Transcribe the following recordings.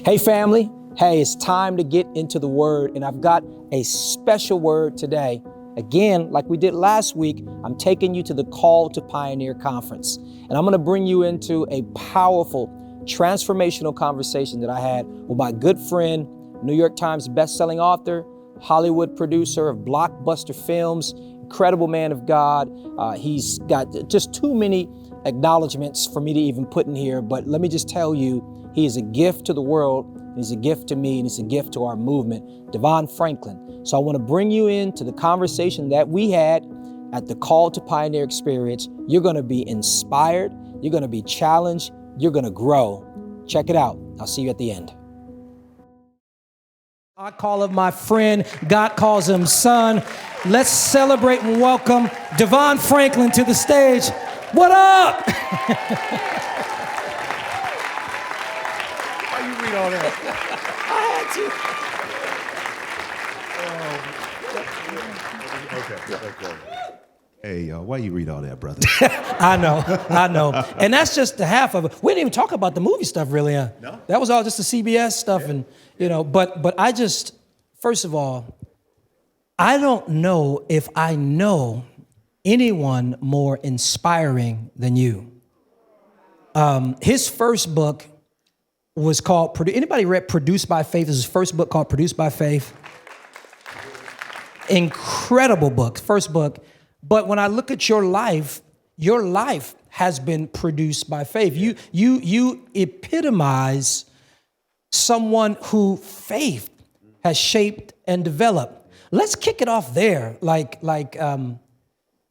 Hey family, hey, it's time to get into the Word, and I've got a special word today. Again, like we did last week, I'm taking you to the Call to Pioneer Conference, and I'm gonna bring you into a powerful, transformational conversation that I had with my good friend, New York Times bestselling author, Hollywood producer of blockbuster films, incredible man of God. He's got just too many acknowledgments for me to even put in here, but let me just tell you, he is a gift to the world, and he's a gift to me, and he's a gift to our movement, Devon Franklin. So I want to bring you into the conversation that we had at the Call to Pioneer experience. You're going to be inspired, you're going to be challenged, you're going to grow. Check it out. I'll see you at the end. I call him my friend, God calls him son. Let's celebrate and welcome Devon Franklin to the stage. What up? Why you read all that? I had to. Okay. Hey, why you read all that, brother? I know. And that's just the half of it. We didn't even talk about the movie stuff really, huh? No. That was all just the CBS stuff, yeah. And but I just, first of all, I don't know if I know anyone more inspiring than you. His first book was called, anybody read Produced by Faith? This is his first book called Produced by Faith. Incredible book, first book. But when I look at your life has been produced by faith. You epitomize someone who faith has shaped and developed. Let's kick it off there.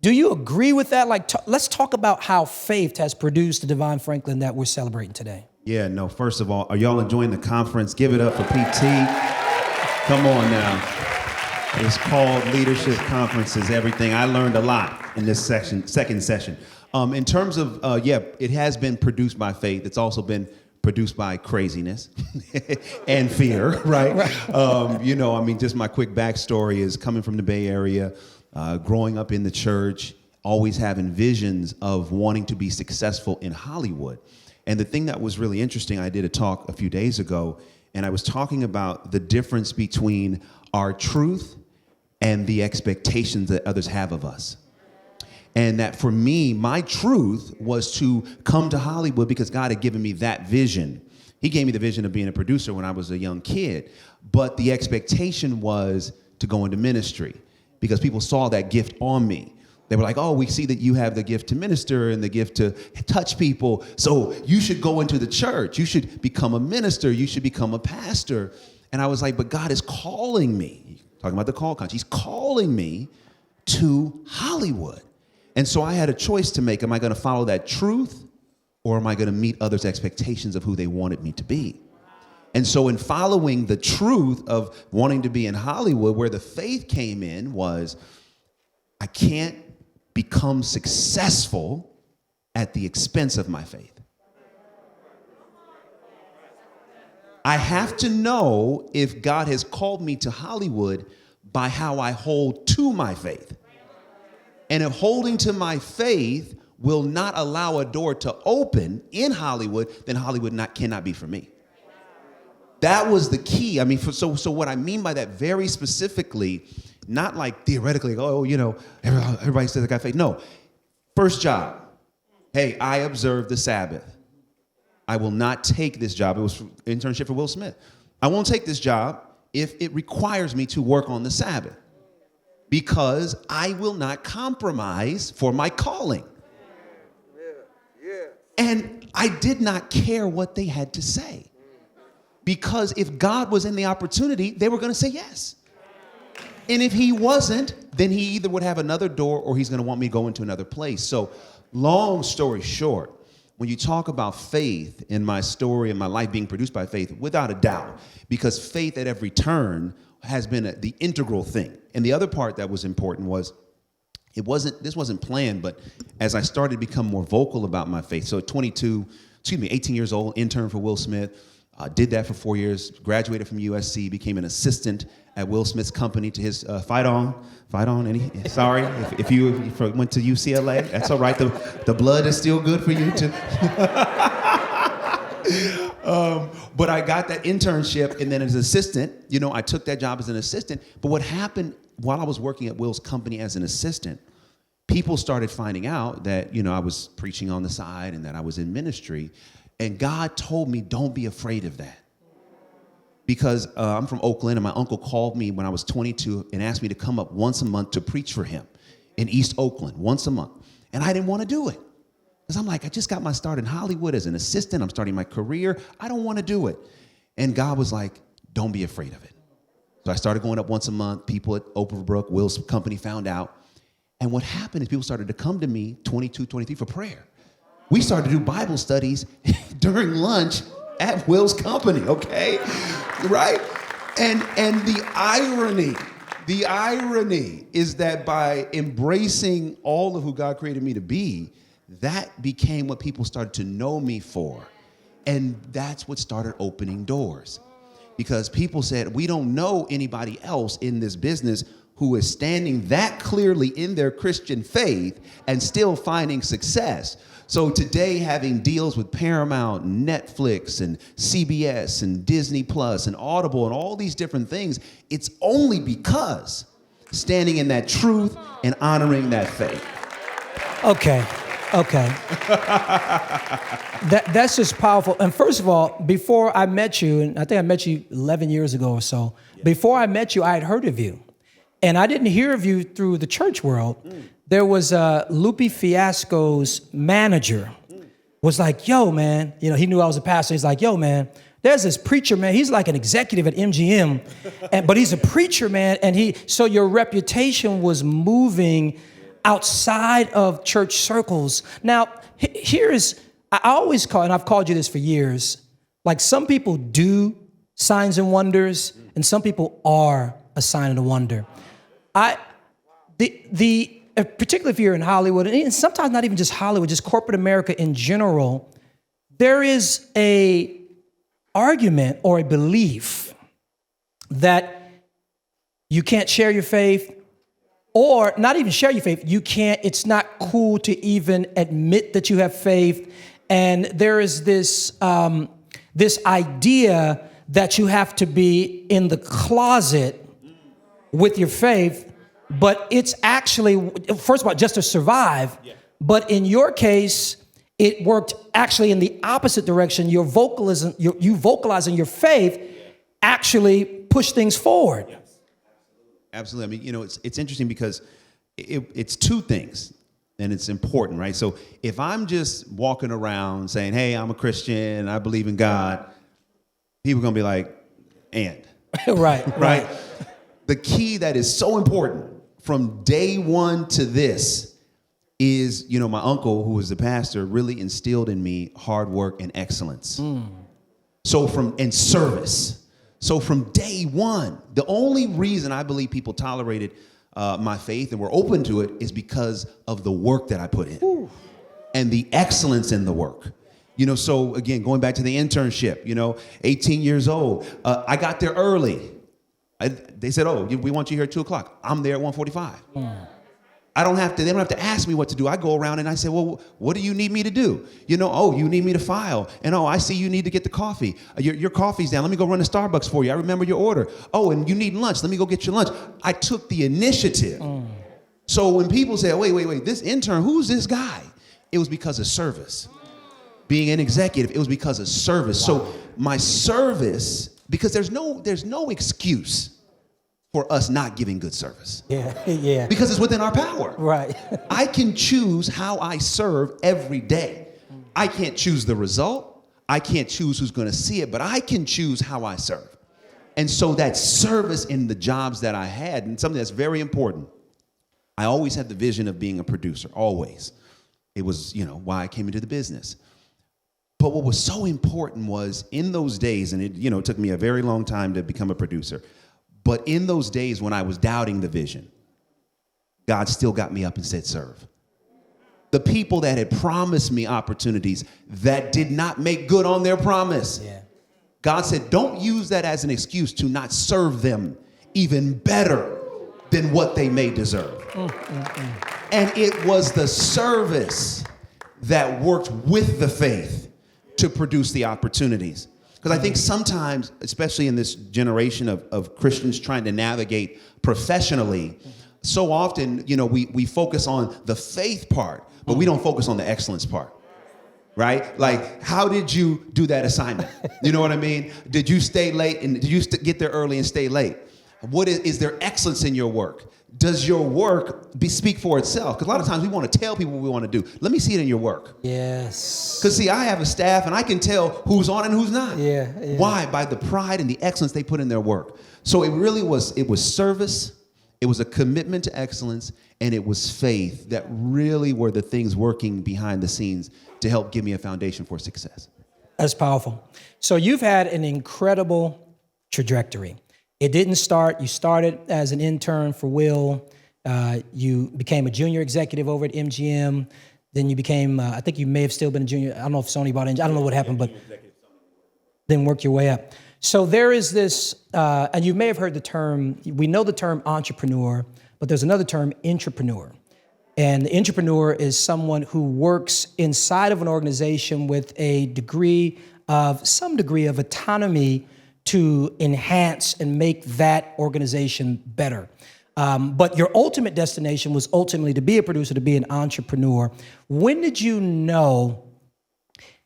Do you agree with that? Let's talk about how faith has produced the Devon Franklin that we're celebrating today. Yeah, no, first of all, are y'all enjoying the conference? Give it up for PT. Come on now. It's called Leadership Conferences, everything. I learned a lot in this second session. In terms of, it has been produced by faith. It's also been produced by craziness and fear, right? Just my quick backstory is coming from the Bay Area, growing up in the church, always having visions of wanting to be successful in Hollywood. And the thing that was really interesting, I did a talk a few days ago, and I was talking about the difference between our truth and the expectations that others have of us. And that for me, my truth was to come to Hollywood because God had given me that vision. He gave me the vision of being a producer when I was a young kid. But the expectation was to go into ministry because people saw that gift on me. They were like, oh, we see that you have the gift to minister and the gift to touch people. So you should go into the church. You should become a minister. You should become a pastor. And I was like, but God is calling me. Talking about the call concept. He's calling me to Hollywood. And so I had a choice to make. Am I going to follow that truth or am I going to meet others' expectations of who they wanted me to be? And so in following the truth of wanting to be in Hollywood, where the faith came in was, I can't become successful at the expense of my faith. I have to know if God has called me to Hollywood by how I hold to my faith. And if holding to my faith will not allow a door to open in Hollywood, then Hollywood cannot be for me. That was the key. I mean, so what I mean by that very specifically, not like theoretically, everybody says I got faith. No, first job. Hey, I observe the Sabbath. I will not take this job. It was an internship for Will Smith. I won't take this job if it requires me to work on the Sabbath because I will not compromise for my calling. And I did not care what they had to say because if God was in the opportunity, they were going to say yes. And if he wasn't, then he either would have another door or he's going to want me to go into another place. So long story short, when you talk about faith in my story and my life being produced by faith, without a doubt, because faith at every turn has been the integral thing. And the other part that was important was this wasn't planned, but as I started to become more vocal about my faith. So at 18 years old, intern for Will Smith, did that for 4 years, graduated from USC, became an assistant at Will Smith's company to his fight on. Sorry, if you went to UCLA, that's all right. The blood is still good for you too. But I got that internship, and then as an assistant, I took that job as an assistant. But what happened while I was working at Will's company as an assistant, people started finding out that, I was preaching on the side and that I was in ministry. And God told me, don't be afraid of that. Because I'm from Oakland, and my uncle called me when I was 22 and asked me to come up once a month to preach for him in East Oakland, once a month. And I didn't want to do it. Because I'm like, I just got my start in Hollywood as an assistant. I'm starting my career. I don't want to do it. And God was like, don't be afraid of it. So I started going up once a month. People at Overbrook, Will's company, found out. And what happened is people started to come to me, 22, 23, for prayer. We started to do Bible studies during lunch at Will's company, okay? Right? And the irony is that by embracing all of who God created me to be, that became what people started to know me for. And that's what started opening doors. Because people said, we don't know anybody else in this business who is standing that clearly in their Christian faith and still finding success. So today, having deals with Paramount, Netflix, and CBS, and Disney Plus, and Audible, and all these different things, it's only because standing in that truth and honoring that faith. Okay. That's just powerful. And first of all, before I met you, and I think I met you 11 years ago or so, before I met you, I had heard of you. And I didn't hear of you through the church world. There was Lupe Fiasco's manager was like, yo, man, he knew I was a pastor. He's like, yo, man, there's this preacher, man. He's like an executive at MGM, but he's a preacher, man. And so your reputation was moving outside of church circles. Now, I always call, and I've called you this for years, like some people do signs and wonders, and some people are a sign and a wonder. Particularly if you're in Hollywood, and sometimes not even just Hollywood, just corporate America in general, there is a argument or a belief that you can't share your faith, or not even share your faith. It's not cool to even admit that you have faith. And there is this idea that you have to be in the closet with your faith, but it's actually, first of all, just to survive. Yeah. But in your case, it worked actually in the opposite direction. You vocalizing your faith actually pushed things forward. Yes. Absolutely. I mean, it's interesting because it's two things, and it's important, right? So if I'm just walking around saying, hey, I'm a Christian, I believe in God, people are going to be like, and. Right. The key that is so important from day one to this is, my uncle, who was the pastor, really instilled in me hard work and excellence. And service. So from day one, the only reason I believe people tolerated my faith and were open to it is because of the work that I put in. Ooh. And the excellence in the work. So again, going back to the internship, 18 years old, I got there early. They said, oh, we want you here at 2:00. I'm there at 1:45. They don't have to ask me what to do. I go around and I say, well, what do you need me to do? You need me to file. And I see you need to get the coffee. Your coffee's down. Let me go run to Starbucks for you. I remember your order. Oh, and you need lunch. Let me go get your lunch. I took the initiative. So when people say, wait, this intern, who's this guy? It was because of service. Being an executive, it was because of service. Wow. So my service, because there's no excuse for us not giving good service. Yeah. Because it's within our power. Right. I can choose how I serve every day. I can't choose the result. I can't choose who's going to see it, but I can choose how I serve. And so that service in the jobs that I had, and something that's very important, I always had the vision of being a producer, always. It was, why I came into the business. But what was so important was in those days, and it took me a very long time to become a producer, but in those days when I was doubting the vision, God still got me up and said, serve. The people that had promised me opportunities that did not make good on their promise. Yeah. God said, don't use that as an excuse to not serve them even better than what they may deserve. And it was the service that worked with the faith to produce the opportunities. Because I think sometimes, especially in this generation of Christians trying to navigate professionally, so often, we focus on the faith part, but we don't focus on the excellence part. Right? Like, how did you do that assignment? You know what I mean? Did you stay late and did you get there early and stay late? What is there excellence in your work? Does your work speak for itself? Because a lot of times we want to tell people what we want to do. Let me see it in your work. Yes. Because see, I have a staff and I can tell who's on and who's not. Yeah. Why? By the pride and the excellence they put in their work. So it was service, it was a commitment to excellence, and it was faith that really were the things working behind the scenes to help give me a foundation for success. That's powerful. So you've had an incredible trajectory. It didn't start, you started as an intern for Will. You became a junior executive over at MGM. Then you became, I think you may have still been a junior. I don't know if Sony bought in. I don't know what happened, but then work your way up. So there is this, and you may have heard the term, we know the term entrepreneur, but there's another term, intrapreneur. And the intrapreneur is someone who works inside of an organization with some degree of autonomy to enhance and make that organization better. But your ultimate destination was ultimately to be a producer, to be an entrepreneur. When did you know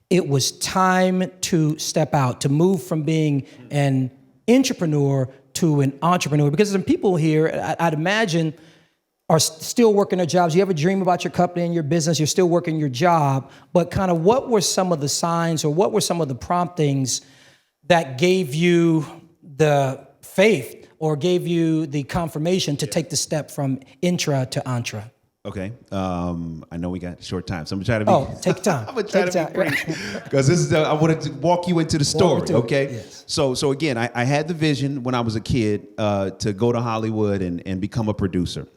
it was time to step out, to move from being an intrapreneur to an entrepreneur? Because some people here, I'd imagine, are still working their jobs. You have a dream about your company and your business, you're still working your job, but kind of what were some of the signs or what were some of the promptings that gave you the faith or gave you the confirmation to take the step from intra to entre? Okay. I know we got short time, so I'm going to try to be... take time. I'm going to try to be brief. Because this is I wanted to walk you into the story, okay? Yes. So again, I had the vision when I was a kid to go to Hollywood and become a producer.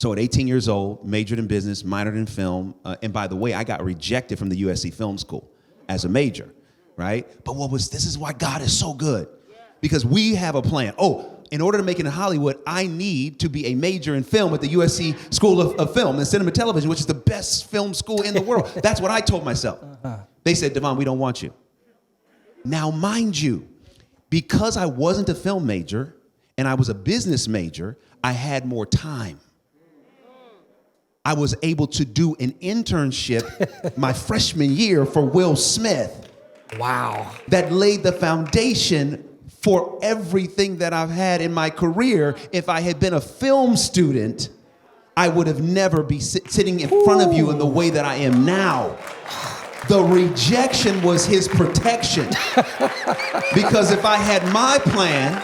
So at 18 years old, majored in business, minored in film. And by the way, I got rejected from the USC Film School as a major, right? But this is why God is so good. Because we have a plan. In order to make it in Hollywood, I need to be a major in film at the USC School of Film and Cinema and Television, which is the best film school in the world. That's what I told myself. They said, Devon, we don't want you. Now, mind you, because I wasn't a film major and I was a business major, I had more time. I was able to do an internship my freshman year for Will Smith. Wow. That laid the foundation for everything that I've had in my career. If I had been a film student, I would have never be sitting in front of you in the way that I am now. The rejection was his protection. Because if I had my plan,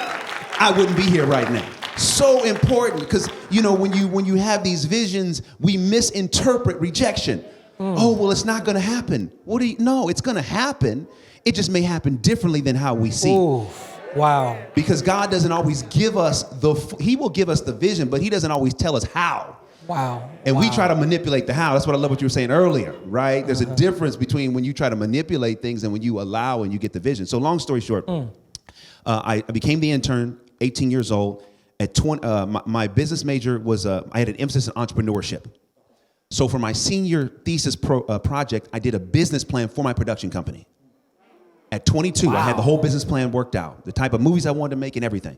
I wouldn't be here right now. So important, because when you have these visions, we misinterpret rejection. Well, it's not going to happen. No, it's going to happen. It just may happen differently than how we see. Ooh, wow. Because God doesn't always give us He will give us the vision, but He doesn't always tell us how. Wow. And we try to manipulate the how. That's what I love what you were saying earlier, right? There's a difference between when you try to manipulate things and when you allow and you get the vision. So long story short, I became the intern, 18 years old. At 20, my business major was, I had an emphasis in entrepreneurship. So for my senior thesis project, I did a business plan for my production company. At 22, I had the whole business plan worked out, the type of movies I wanted to make and everything.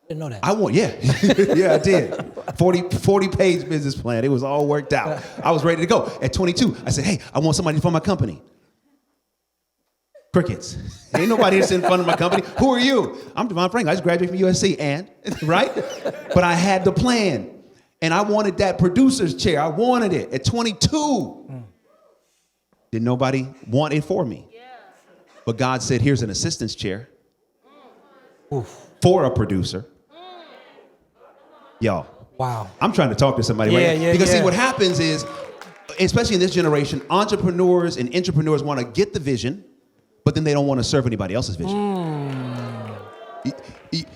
Didn't know that. Yeah, I did. 40-page business plan. It was all worked out. I was ready to go. At 22, I said, hey, I want somebody for my company. Crickets. Ain't nobody here sitting in front of my company. Who are you? I'm Devon Franklin. I just graduated from USC, and right? But I had the plan, and I wanted that producer's chair. I wanted it at 22. Did nobody want it for me? But God said, here's an assistant's chair for a producer. Y'all. Wow. I'm trying to talk to somebody right now. Because see, what happens is, especially in this generation, entrepreneurs and intrapreneurs want to get the vision, but then they don't want to serve anybody else's vision.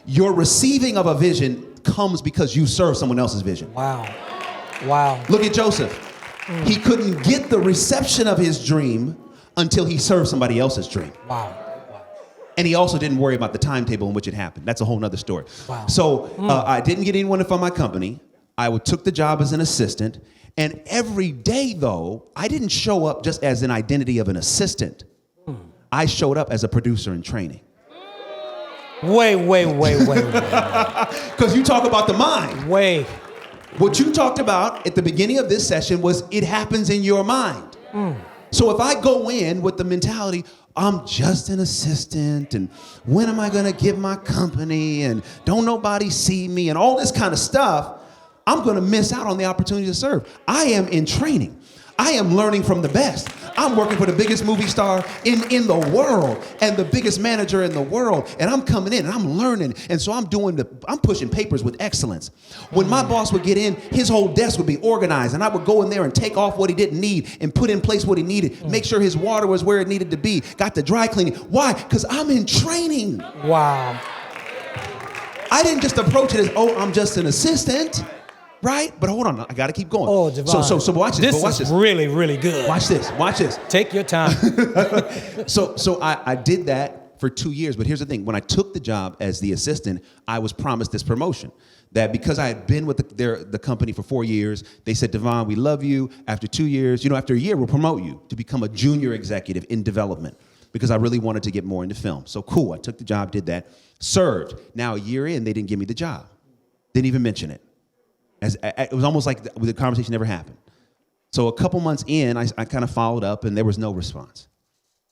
Your receiving of a vision comes because you serve someone else's vision. Wow. Look at Joseph. He couldn't get the reception of his dream until he served somebody else's dream. Wow. And he also didn't worry about the timetable in which it happened. That's a whole nother story. Wow. So I didn't get anyone from my company. I took the job as an assistant. And every day, though, I didn't show up just as an identity of an assistant. I showed up as a producer in training. Wait. Because you talk about the mind. Wait. What you talked about at the beginning of this session was it happens in your mind. So if I go in with the mentality, I'm just an assistant, and when am I gonna get my company, and don't nobody see me, and all this kind of stuff, I'm gonna miss out on the opportunity to serve. I am in training. I am learning from the best. I'm working for the biggest movie star in the world and the biggest manager in the world. And I'm coming in and I'm learning. And so I'm pushing papers with excellence. When my boss would get in, his whole desk would be organized, and I would go in there and take off what he didn't need and put in place what he needed. Make sure his water was where it needed to be. Got the dry cleaning. Why? Because I'm in training. Wow. I didn't just approach it as, oh, I'm just an assistant. Right? But hold on, I gotta keep going. Oh, Devon. So watch this. This is really, really good. Watch this. Take your time. So I did that for 2 years, but here's the thing. When I took the job as the assistant, I was promised this promotion. That because I had been with the company for 4 years, they said, Devon, we love you. After 2 years, after a year, we'll promote you to become a junior executive in development, because I really wanted to get more into film. So cool, I took the job, did that, served. Now a year in, they didn't give me the job. Didn't even mention it. It was almost like the conversation never happened. So a couple months in, I kind of followed up, and there was no response.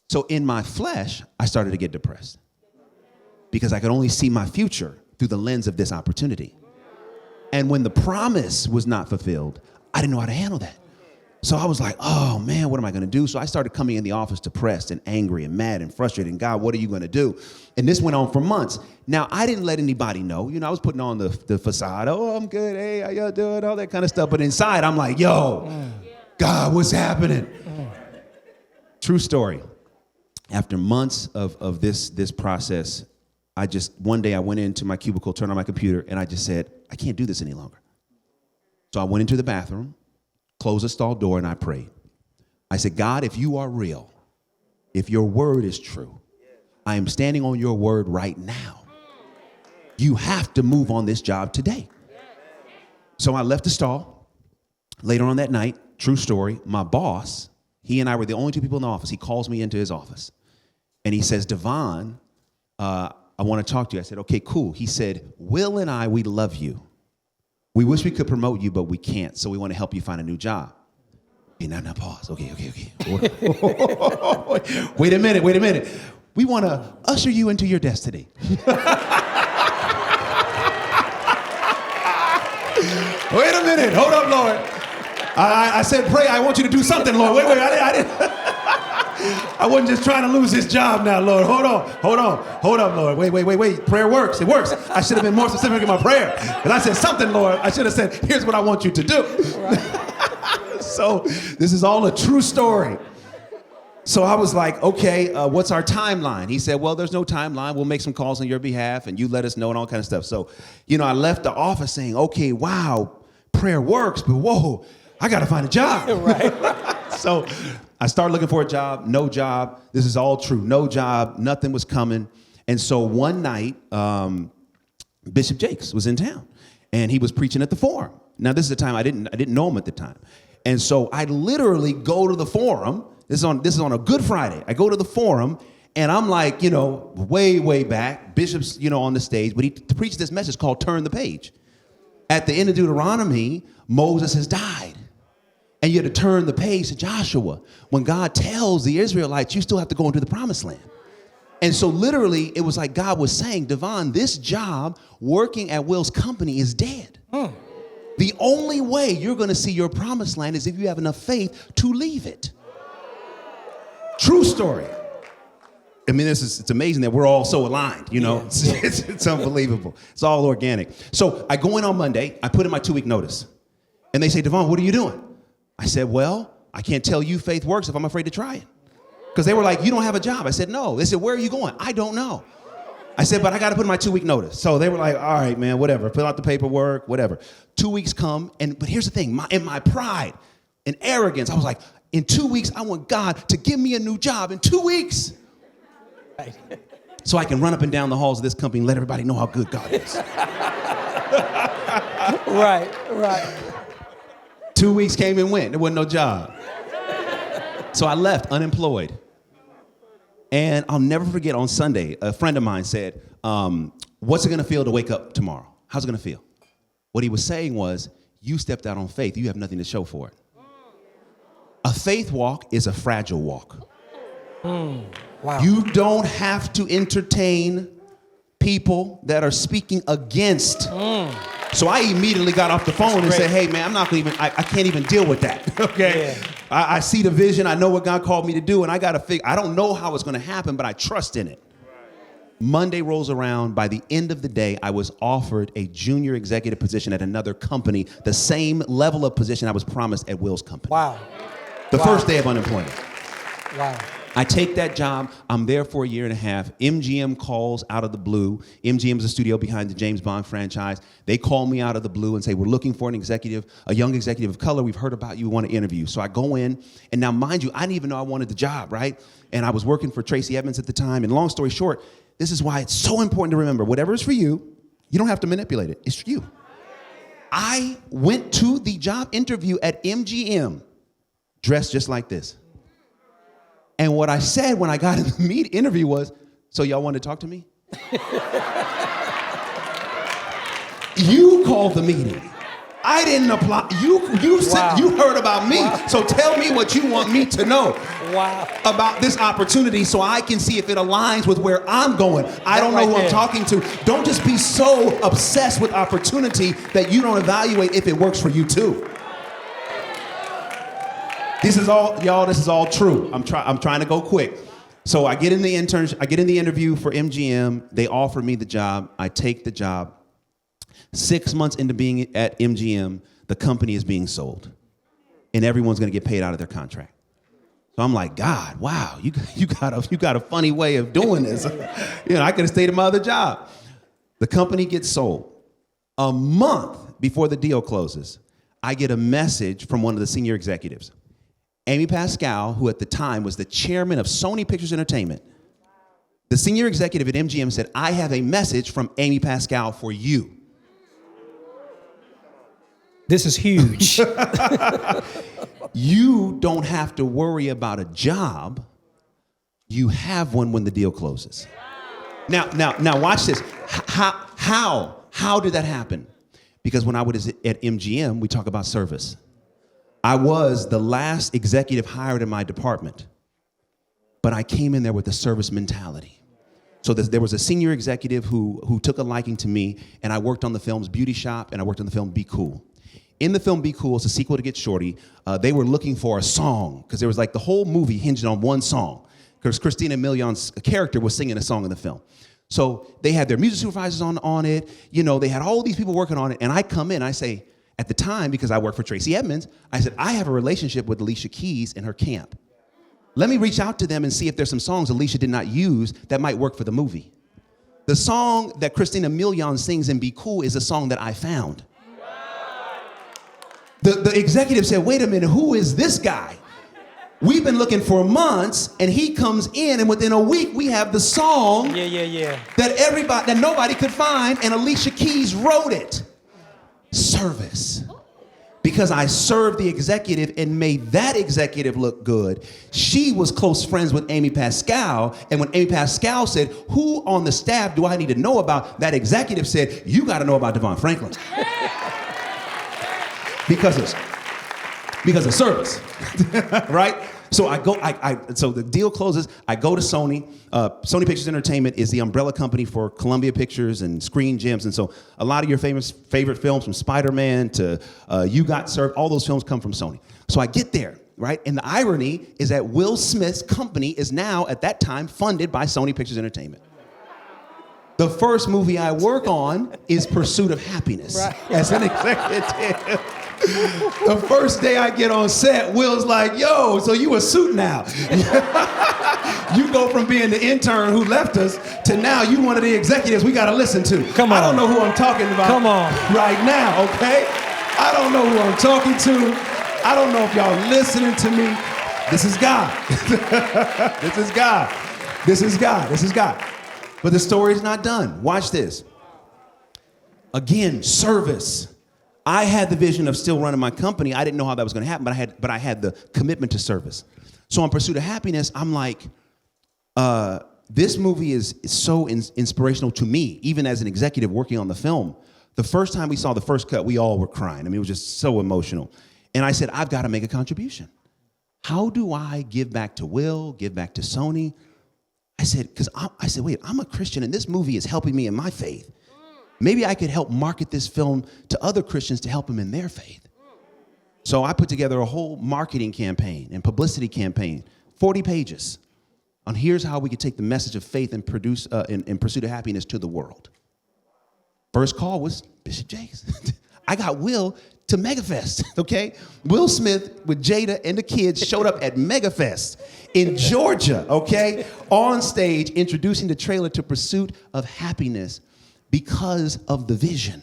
So in my flesh, I started to get depressed because I could only see my future through the lens of this opportunity. And when the promise was not fulfilled, I didn't know how to handle that. So I was like, oh man, what am I gonna do? So I started coming in the office depressed and angry and mad and frustrated. And God, what are you gonna do? And this went on for months. Now, I didn't let anybody know. I was putting on the facade. Oh, I'm good. Hey, how y'all doing? All that kind of stuff. But inside, I'm like, yo, God, what's happening? True story. After months of this process, one day I went into my cubicle, turned on my computer, and I just said, I can't do this any longer. So I went into the bathroom, closed the stall door, and I prayed. I said, God, if you are real, if your word is true, I am standing on your word right now. You have to move on this job today. So I left the stall. Later on that night, true story, my boss, he and I were the only two people in the office. He calls me into his office, and he says, Devon, I want to talk to you. I said, okay, cool. He said, Will and I, we love you. We wish we could promote you, but we can't, so we want to help you find a new job. Okay, now pause. Okay. Wait a minute. We want to usher you into your destiny. Wait a minute. Hold up, Lord. I said pray. I want you to do something, Lord. Wait. I didn't. I wasn't just trying to lose this job now, Lord. Hold up, Lord. Wait. Prayer works. It works. I should have been more specific in my prayer. Because I said something, Lord. I should have said, here's what I want you to do. Right. So this is all a true story. So I was like, okay, what's our timeline? He said, well, there's no timeline. We'll make some calls on your behalf, and you let us know and all kind of stuff. So, I left the office saying, okay, wow, prayer works, but whoa, I got to find a job. Right. So I started looking for a job, no job. This is all true. No job, nothing was coming. And so one night, Bishop Jakes was in town, and he was preaching at the Forum. Now, this is the time I didn't know him at the time. And so I literally go to the Forum. This is on a Good Friday. I go to the Forum, and I'm like, way back. Bishop's, on the stage, but he preached this message called Turn the Page. At the end of Deuteronomy, Moses has died. And you had to turn the page to Joshua when God tells the Israelites, you still have to go into the promised land. And so literally, it was like God was saying, Devon, this job working at Will's company is dead. The only way you're going to see your promised land is if you have enough faith to leave it. True story. I mean, it's amazing that we're all so aligned, Yeah. It's unbelievable. It's all organic. So I go in on Monday. I put in my 2-week notice. And they say, Devon, what are you doing? I said, well, I can't tell you faith works if I'm afraid to try it. Because they were like, you don't have a job. I said, no. They said, where are you going? I don't know. I said, but I got to put in my 2-week notice. So they were like, all right, man, whatever. Fill out the paperwork, whatever. 2 weeks come. But here's the thing. In my pride and arrogance, I was like, in 2 weeks, I want God to give me a new job in 2 weeks. Right. So I can run up and down the halls of this company and let everybody know how good God is. Right. 2 weeks came and went. There wasn't no job. So I left unemployed. And I'll never forget on Sunday, a friend of mine said, what's it going to feel to wake up tomorrow? How's it going to feel? What he was saying was, you stepped out on faith. You have nothing to show for it. A faith walk is a fragile walk. Wow. You don't have to entertain people that are speaking against. So I immediately got off the phone and said, hey, man, I'm not going to even, I can't even deal with that, okay? Yeah. I see the vision. I know what God called me to do, and I got to figure, I don't know how it's going to happen, but I trust in it. Monday rolls around. By the end of the day, I was offered a junior executive position at another company, the same level of position I was promised at Will's company. Wow. The first day of unemployment. Wow. I take that job. I'm there for a year and a half. MGM calls out of the blue. MGM is a studio behind the James Bond franchise. They call me out of the blue and say, we're looking for an executive, a young executive of color. We've heard about you. We want to interview. So I go in, and now, mind you, I didn't even know I wanted the job, right? And I was working for Tracy Edmonds at the time. And long story short, this is why it's so important to remember, whatever is for you, you don't have to manipulate it. It's for you. I went to the job interview at MGM dressed just like this. And what I said when I got in the interview was, so y'all want to talk to me? You called the meeting. I didn't apply. You said, you heard about me. Wow. So tell me what you want me to know about this opportunity so I can see if it aligns with where I'm going. I don't know who I'm talking to. Don't just be so obsessed with opportunity that you don't evaluate if it works for you too. This is all, y'all, this is all true. I'm trying to go quick. So I get in the interview for MGM. They offer me the job. I take the job. 6 months into being at MGM, the company is being sold. And everyone's going to get paid out of their contract. So I'm like, God, wow, you got a funny way of doing this. I could have stayed at my other job. The company gets sold. A month before the deal closes, I get a message from one of the senior executives. Amy Pascal, who at the time was the chairman of Sony Pictures Entertainment, the senior executive at MGM said, I have a message from Amy Pascal for you. This is huge. You don't have to worry about a job. You have one when the deal closes. Now watch this. How did that happen? Because when I was at MGM, we talk about service. I was the last executive hired in my department, but I came in there with a service mentality. So there was a senior executive who took a liking to me, and I worked on the film's Beauty Shop, and I worked on the film Be Cool. In the film Be Cool, it's a sequel to Get Shorty, they were looking for a song, because there was like the whole movie hinged on one song, because Christina Milian's character was singing a song in the film. So they had their music supervisors on it, they had all these people working on it, and I come in, I say, at the time, because I worked for Tracy Edmonds, I said, I have a relationship with Alicia Keys and her camp. Let me reach out to them and see if there's some songs Alicia did not use that might work for the movie. The song that Christina Milian sings in Be Cool is a song that I found. The executive said, wait a minute, who is this guy? We've been looking for months, and he comes in, and within a week, we have the song that nobody could find, and Alicia Keys wrote it. Service. Because I served the executive and made that executive look good. She was close friends with Amy Pascal, and when Amy Pascal said, who on the staff do I need to know about? That executive said, you got to know about Devon Franklin. because of service, right? So so the deal closes. I go to Sony. Sony Pictures Entertainment is the umbrella company for Columbia Pictures and Screen Gems. And so a lot of your favorite films, from Spider-Man to You Got Served, all those films come from Sony. So I get there, right? And the irony is that Will Smith's company is now, at that time, funded by Sony Pictures Entertainment. The first movie I work on is Pursuit of Happiness, as an executive. The first day I get on set, Will's like, yo, so you a suit now. You go from being the intern who left us to now you one of the executives we got to listen to. Come on. I don't know who I'm talking about right now, okay? I don't know who I'm talking to. I don't know if y'all listening to me. This is God. This is God. This is God. This is God. But the story's not done. Watch this. Again, service. I had the vision of still running my company. I didn't know how that was going to happen, but I had the commitment to service. So on Pursuit of Happiness, I'm like, This movie is so inspirational to me, even as an executive working on the film. The first time we saw the first cut, we all were crying. I mean, it was just so emotional. And I said, I've got to make a contribution. How do I give back to Will, give back to Sony? I said, wait, I'm a Christian and this movie is helping me in my faith. Maybe I could help market this film to other Christians to help them in their faith. So I put together a whole marketing campaign and publicity campaign, 40 pages, on here's how we could take the message of faith and produce in pursuit of happiness to the world. First call was Bishop Jakes. I got Will to MegaFest, okay? Will Smith with Jada and the kids showed up at MegaFest in Georgia, okay? On stage, introducing the trailer to Pursuit of Happiness because of the vision.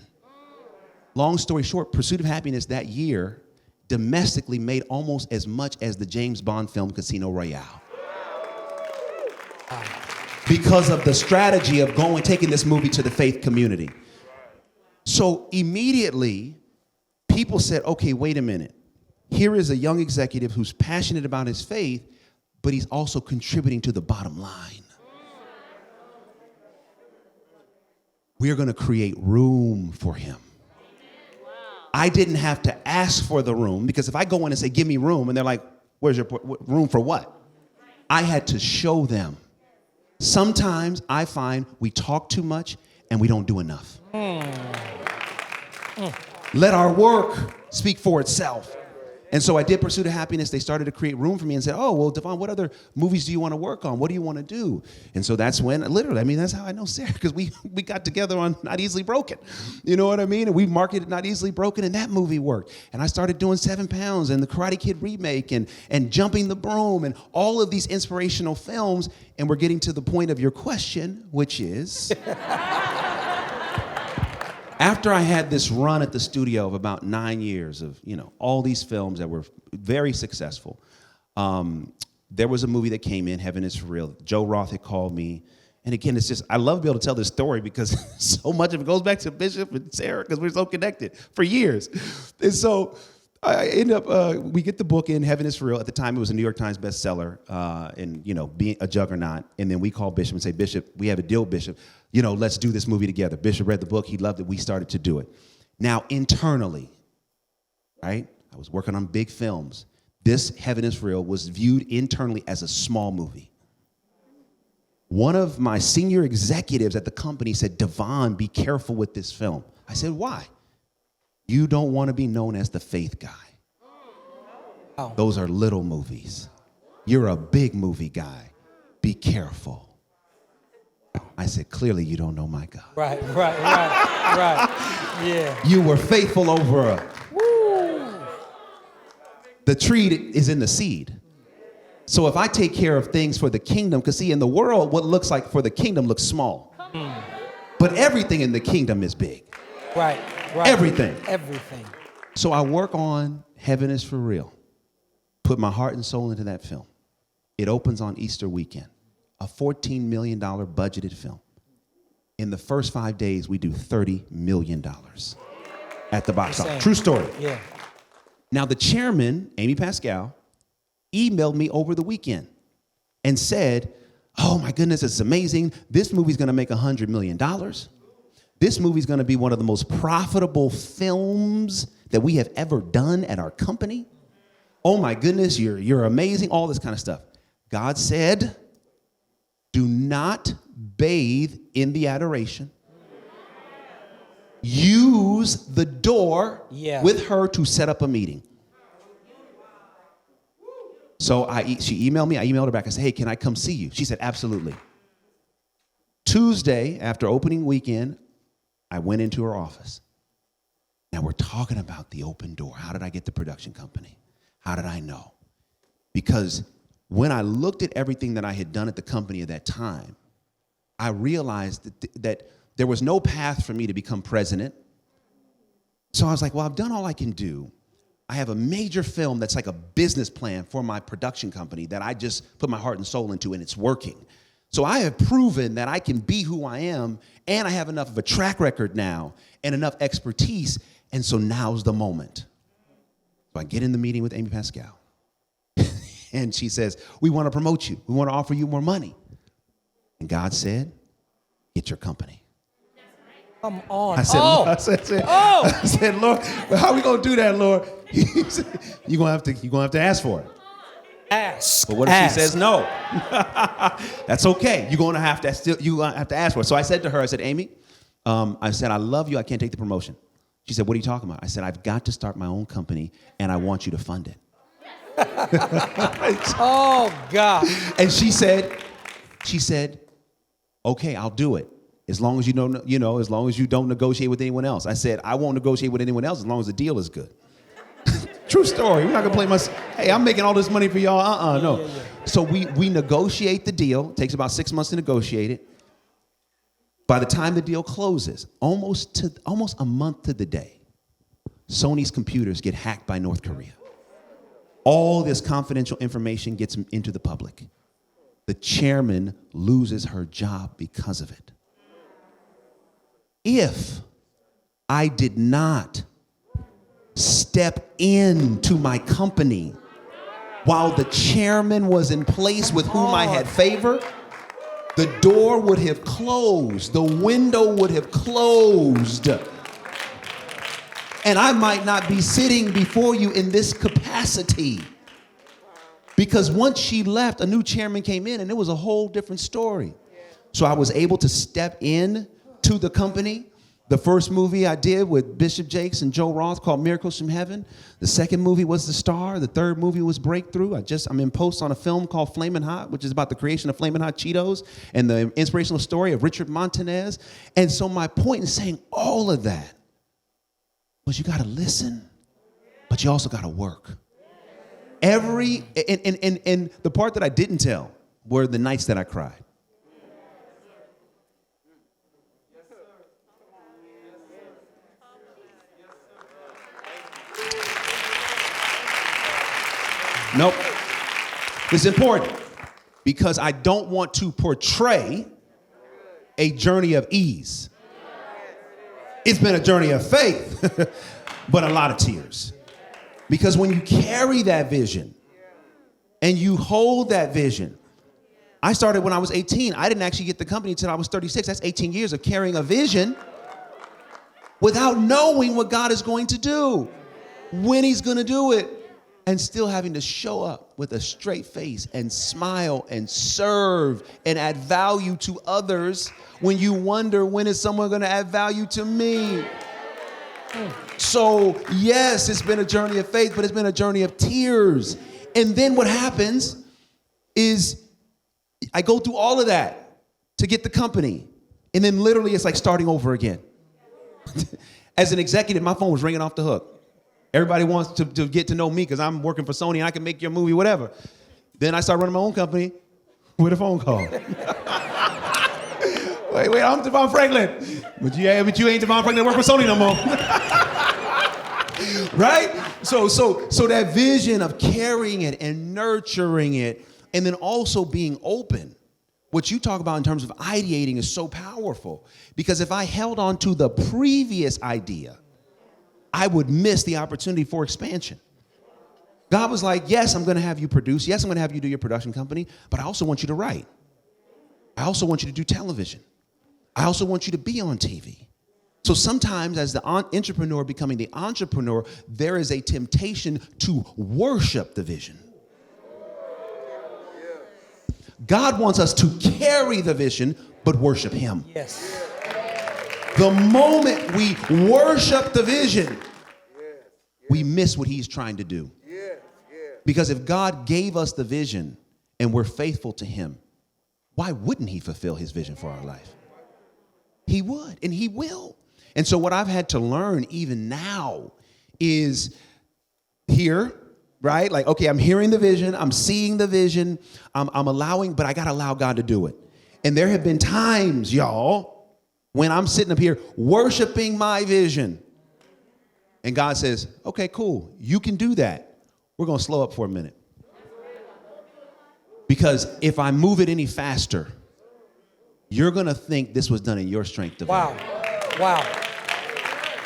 Long story short, Pursuit of Happiness that year domestically made almost as much as the James Bond film Casino Royale. Because of the strategy of taking this movie to the faith community. So immediately, people said, okay, wait a minute. Here is a young executive who's passionate about his faith, but he's also contributing to the bottom line. We're going to create room for him. I didn't have to ask for the room, because if I go in and say, give me room, and they're like, where's your room for what? I had to show them. Sometimes I find we talk too much and we don't do enough. Let our work speak for itself. And so I did Pursuit of Happiness. They started to create room for me and said, oh, well, Devon, what other movies do you want to work on? What do you want to do? And so that's when, literally, I mean, that's how I know Sarah, because we got together on Not Easily Broken. You know what I mean? And we marketed Not Easily Broken, and that movie worked. And I started doing 7 Pounds and the Karate Kid remake and Jumping the Broom and all of these inspirational films. And we're getting to the point of your question, which is... After I had this run at the studio of about 9 years of, all these films that were very successful, there was a movie that came in, Heaven is for Real. Joe Roth had called me. And again, it's just, I love to be able to tell this story because so much of it goes back to Bishop and Sarah because we're so connected for years. And so I end up, we get the book in, Heaven is for Real. At the time, it was a New York Times bestseller and, being a juggernaut. And then we call Bishop and say, Bishop, we have a deal, Bishop. Let's do this movie together. Bishop read the book. He loved it. We started to do it. Now, internally, right? I was working on big films. This Heaven is Real was viewed internally as a small movie. One of my senior executives at the company said, Devon, be careful with this film. I said, why? You don't want to be known as the faith guy. Oh. Those are little movies. You're a big movie guy. Be careful. I said, clearly you don't know my God. Right. Yeah. You were faithful over the tree is in the seed. So if I take care of things for the kingdom, because see, in the world, what looks like for the kingdom looks small. But everything in the kingdom is big. Right. Everything. So I work on Heaven is for Real. Put my heart and soul into that film. It opens on Easter weekend. A $14 million budgeted film. In the first 5 days, we do $30 million at the box office. True story. Yeah. Now, the chairman, Amy Pascal, emailed me over the weekend and said, oh my goodness, it's amazing. This movie's gonna make $100 million. This movie's gonna be one of the most profitable films that we have ever done at our company. Oh my goodness, you're amazing, all this kind of stuff. God said, do not bathe in the adoration. Use the door with her to set up a meeting. So she emailed me. I emailed her back. I said, hey, can I come see you? She said, absolutely. Tuesday, after opening weekend, I went into her office. Now we're talking about the open door. How did I get the production company? How did I know? Because when I looked at everything that I had done at the company at that time, I realized that there was no path for me to become president. So I was like, well, I've done all I can do. I have a major film that's like a business plan for my production company that I just put my heart and soul into, and it's working. So I have proven that I can be who I am, and I have enough of a track record now and enough expertise, and so now's the moment. So I get in the meeting with Amy Pascal. And she says, we want to promote you. We want to offer you more money. And God said, get your company. Come on. I said, I said, Lord, but how are we going to do that, Lord? He said, you're going to have to ask for it. Ask. But what if she says no? That's okay. You're going to have to ask for it. So I said to her, I said, Amy, I said, I love you. I can't take the promotion. She said, what are you talking about? I said, I've got to start my own company, and I want you to fund it. Oh, God. And she said, okay, I'll do it. As long as you don't, as long as you don't negotiate with anyone else. I said, I won't negotiate with anyone else as long as the deal is good. True story. We're not gonna play hey, I'm making all this money for y'all. No. Yeah. So we negotiate the deal. It takes about 6 months to negotiate it. By the time the deal closes, almost a month to the day, Sony's computers get hacked by North Korea. All this confidential information gets into the public. The chairman loses her job because of it. If I did not step into my company while the chairman was in place with whom I had favor, the door would have closed, the window would have closed, and I might not be sitting before you in this capacity. Because once she left, a new chairman came in and it was a whole different story. So I was able to step in to the company. The first movie I did with Bishop Jakes and Joe Roth called Miracles from Heaven. The second movie was The Star. The third movie was Breakthrough. I'm in post on a film called Flamin' Hot, which is about the creation of Flamin' Hot Cheetos and the inspirational story of Richard Montanez. And so my point in saying all of that was you got to listen, but you also got to work. And the part that I didn't tell were the nights that I cried. Nope. It's important because I don't want to portray a journey of ease. It's been a journey of faith, but a lot of tears. Because when you carry that vision and you hold that vision, I started when I was 18. I didn't actually get the company until I was 36. That's 18 years of carrying a vision without knowing what God is going to do, when he's going to do it. And still having to show up with a straight face and smile and serve and add value to others when you wonder, when is someone going to add value to me? So, yes, it's been a journey of faith, but it's been a journey of tears. And then what happens is I go through all of that to get the company. And then literally it's like starting over again. As an executive, my phone was ringing off the hook. Everybody wants to get to know me because I'm working for Sony and I can make your movie, whatever. Then I start running my own company with a phone call. wait, I'm Devon Franklin. But you ain't Devon Franklin, work for Sony no more. Right? So that vision of carrying it and nurturing it and then also being open. What you talk about in terms of ideating is so powerful. Because if I held on to the previous idea, I would miss the opportunity for expansion. God was like, yes, I'm going to have you produce. Yes, I'm going to have you do your production company, but I also want you to write. I also want you to do television. I also want you to be on TV. So sometimes as the entrepreneur becoming the entrepreneur, there is a temptation to worship the vision. God wants us to carry the vision, but worship him. Yes. The moment we worship the vision, we miss what he's trying to do. Because if God gave us the vision and we're faithful to him, why wouldn't he fulfill his vision for our life? He would, and he will. And so what I've had to learn even now is here, right? Like, okay, I'm hearing the vision, I'm seeing the vision, I'm allowing, but I got to allow God to do it. And there have been times, y'all, when I'm sitting up here worshiping my vision and God says, okay, cool, you can do that. We're going to slow up for a minute. Because if I move it any faster, you're going to think this was done in your strength. Wow.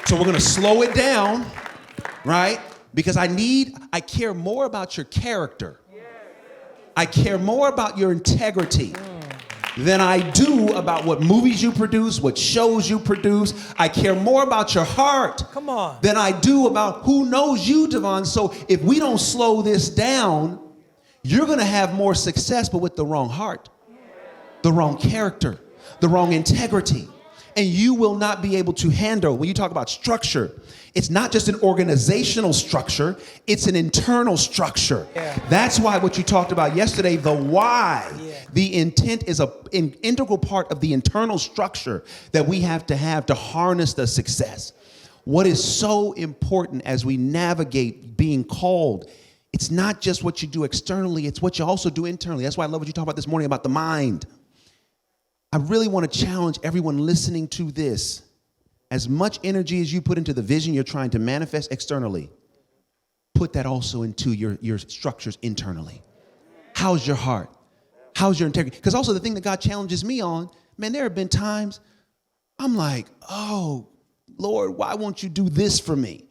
So we're going to slow it down, right? Because I care more about your character. I care more about your integrity. than I do about what movies you produce, what shows you produce. I care more about your heart than I do about who knows you, Devon. So if we don't slow this down, you're going to have more success, but with the wrong heart, the wrong character, the wrong integrity. And you will not be able to handle, when you talk about structure, it's not just an organizational structure, it's an internal structure. Yeah. That's why what you talked about yesterday, the why, the intent is an integral part of the internal structure that we have to harness the success. What is so important as we navigate being called, it's not just what you do externally, it's what you also do internally. That's why I love what you talked about this morning about the mind. I really want to challenge everyone listening to this. As much energy as you put into the vision you're trying to manifest externally, put that also into your structures internally. How's your heart? How's your integrity? Because also the thing that God challenges me on, man, there have been times I'm like, oh, Lord, why won't you do this for me?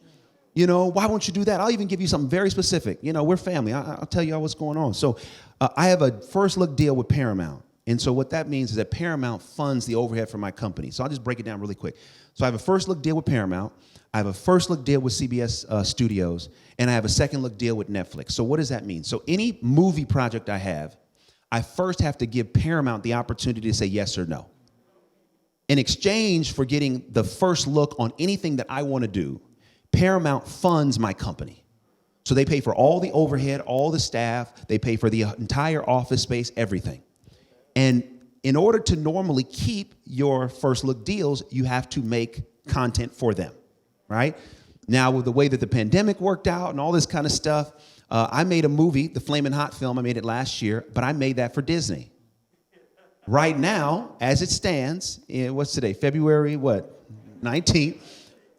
You know, why won't you do that? I'll even give you something very specific. You know, we're family. I'll tell you all what's going on. So I have a first look deal with Paramount. And so what that means is that Paramount funds the overhead for my company. So I'll just break it down really quick. So I have a first look deal with Paramount. I have a first look deal with CBS Studios. And I have a second look deal with Netflix. So what does that mean? So any movie project I have, I first have to give Paramount the opportunity to say yes or no. In exchange for getting the first look on anything that I want to do, Paramount funds my company. So they pay for all the overhead, all the staff. They pay for the entire office space, everything. And in order to normally keep your first look deals, you have to make content for them, right? Now, with the way that the pandemic worked out and all this kind of stuff, I made a movie, the Flamin' Hot film. I made it last year, but I made that for Disney. Right now, as it stands, what's today? February, 19th.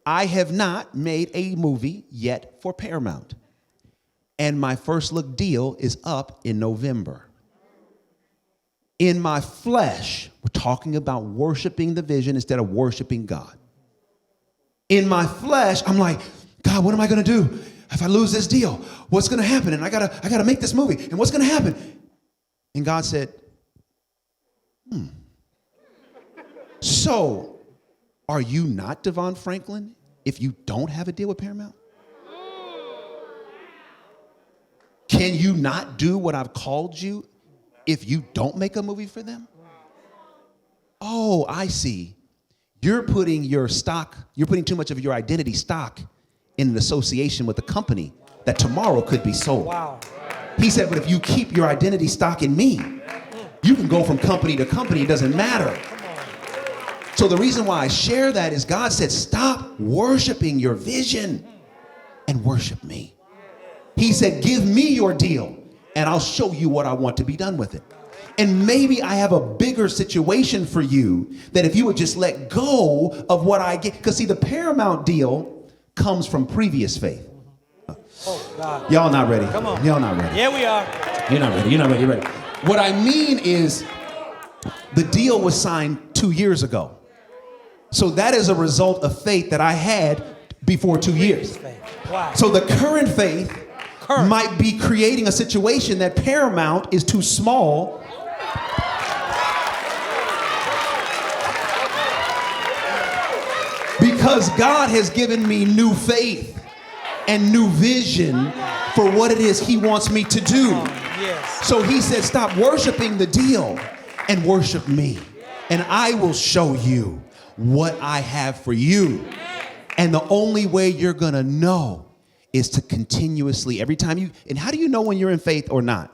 I have not made a movie yet for Paramount. And my first look deal is up in November. In my flesh, we're talking about worshiping the vision instead of worshiping God. In my flesh, I'm like, God, what am I going to do if I lose this deal? What's going to happen? And I gotta make this movie. And what's going to happen? And God said, So, are you not Devon Franklin if you don't have a deal with Paramount? Can you not do what I've called you if you don't make a movie for them? Oh, I see. You're putting too much of your identity stock in an association with a company that tomorrow could be sold. Wow. He said, but if you keep your identity stock in me, you can go from company to company, it doesn't matter. So the reason why I share that is God said, stop worshiping your vision and worship me. He said, give me your deal and I'll show you what I want to be done with it. And maybe I have a bigger situation for you that if you would just let go of what I get. Because see, the Paramount deal comes from previous faith. Oh, God. Y'all not ready. Come on. Y'all not ready. Yeah, we are. You're not ready. You're not ready. You're ready. What I mean is the deal was signed 2 years ago. So that is a result of faith that I had before 2 years. Wow. So the current faith might be creating a situation that Paramount is too small. Because God has given me new faith and new vision for what it is he wants me to do. Yes. So he said, stop worshiping the deal and worship me. And I will show you what I have for you. And the only way you're going to know is to continuously, every time and how do you know when you're in faith or not?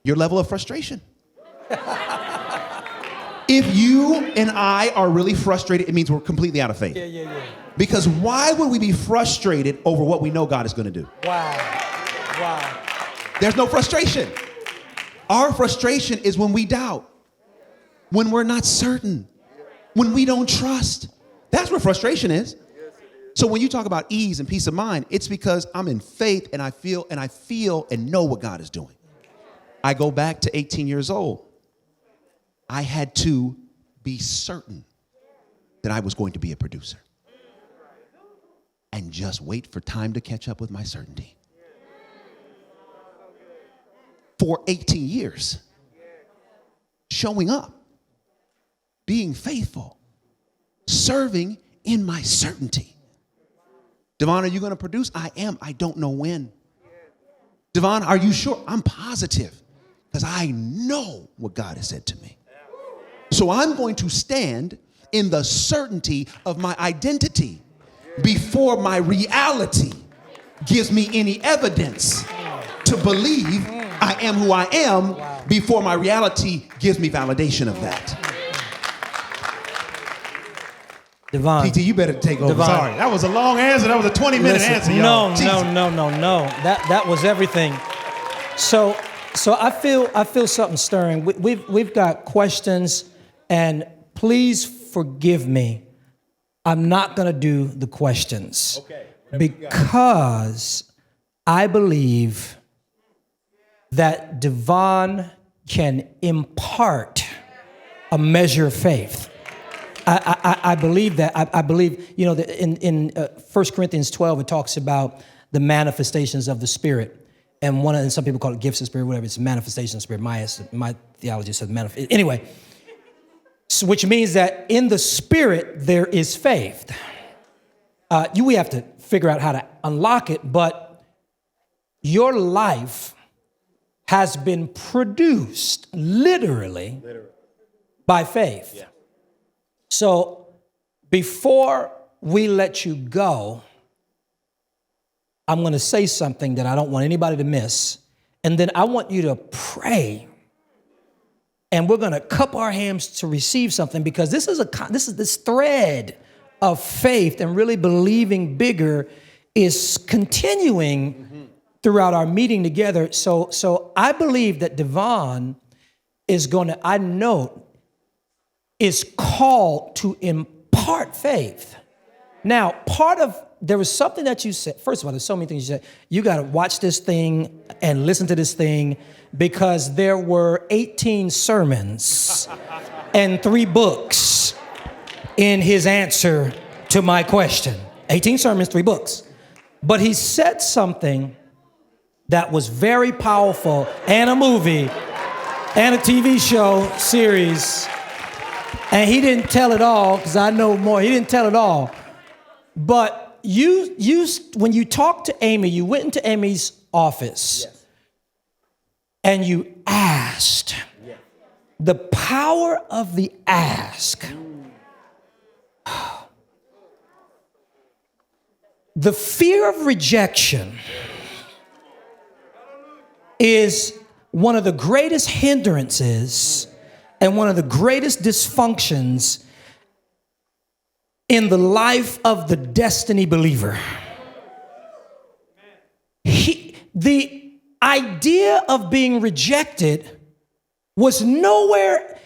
Your level of frustration. If you and I are really frustrated, it means we're completely out of faith. Yeah. Because why would we be frustrated over what we know God is going to do? Wow. There's no frustration. Our frustration is when we doubt, when we're not certain, when we don't trust. That's where frustration is. So when you talk about ease and peace of mind, it's because I'm in faith and I feel and know what God is doing. I go back to 18 years old. I had to be certain that I was going to be a producer and just wait for time to catch up with my certainty. For 18 years. showing up, being faithful, serving in my certainty. Devon, are you going to produce? I am. I don't know when. Devon, are you sure? I'm positive because I know what God has said to me. So I'm going to stand in the certainty of my identity before my reality gives me any evidence to believe I am who I am before my reality gives me validation of that. Devon. PT, you better take over. Devon. Sorry, that was a long answer. That was a 20-minute answer, y'all. No. That was everything. So I feel something stirring. We've got questions, and please forgive me. I'm not going to do the questions because I believe that Devon can impart a measure of faith. I believe that. I believe, that in 1 Corinthians 12, it talks about the manifestations of the Spirit. And some people call it gifts of the Spirit, whatever. It's manifestation of the Spirit. My theology says manifest. Anyway, so which means that in the Spirit, there is faith. We have to figure out how to unlock it, but your life has been produced literally by faith. Yeah. So before we let you go, I'm going to say something that I don't want anybody to miss. And then I want you to pray. And we're going to cup our hands to receive something, because this is this thread of faith and really believing bigger is continuing throughout our meeting together. So I believe that Devon is is called to impart faith. Now, there was something that you said. First of all, there's so many things you said. You got to watch this thing and listen to this thing, because there were 18 sermons and 3 books in his answer to my question. 18 sermons, 3 books. But he said something that was very powerful, and a movie and a TV show series. And he didn't tell it all, because I know more. He didn't tell it all. But when you talked to Amy, you went into Amy's office, and you asked. The power of the ask. The fear of rejection is one of the greatest hindrances and one of the greatest dysfunctions in the life of the destiny believer. The idea of being rejected was nowhere.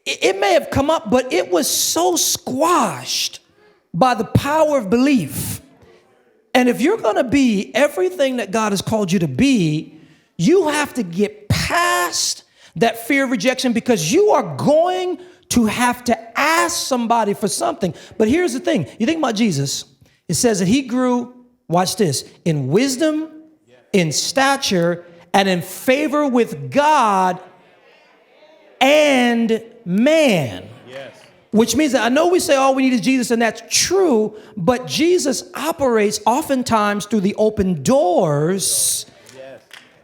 It may have come up, but it was so squashed by the power of belief. And if you're going to be everything that God has called you to be, you have to get past that fear of rejection, because you are going to have to ask somebody for something. But here's the thing. You think about Jesus. It says that he grew, watch this, in wisdom, in stature, and in favor with God and man. Yes. Which means that I know we say all we need is Jesus, and that's true, but Jesus operates oftentimes through the open doors